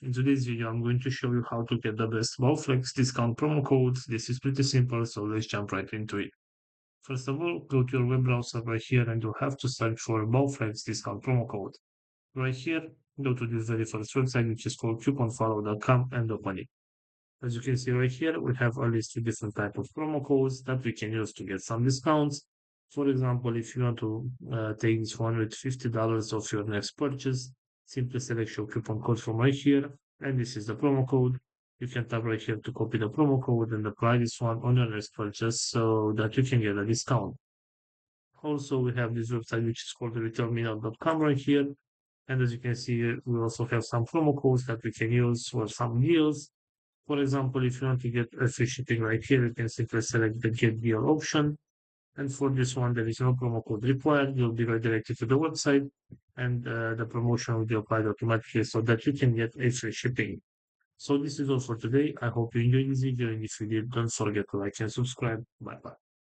In today's video, I'm going to show you how to get the best Bowflex discount promo codes. This is pretty simple, so let's jump right into it. First of all, go to your web browser right here and you'll have to search for Bowflex discount promo code. Right here, go to this very first website, which is called couponfollow.com, and open it. As you can see right here, we have at least two different types of promo codes that we can use to get some discounts. For example, if you want to take this one with $50 off your next purchase, simply select your coupon code from right here, and this is the promo code. You can tap right here to copy the promo code and apply this one on your next purchase so that you can get a discount. Also, we have this website which is called returnmenow.com right here. And as you can see, we also have some promo codes that we can use for some deals. For example, if you want to get a free shipping right here, you can simply select the get deal option. And for this one, there is no promo code required. You'll be redirected to the website and the promotion will be applied automatically so that you can get a free shipping. So this is all for today. I hope you enjoyed this video. And if you did, don't forget to like and subscribe. Bye bye.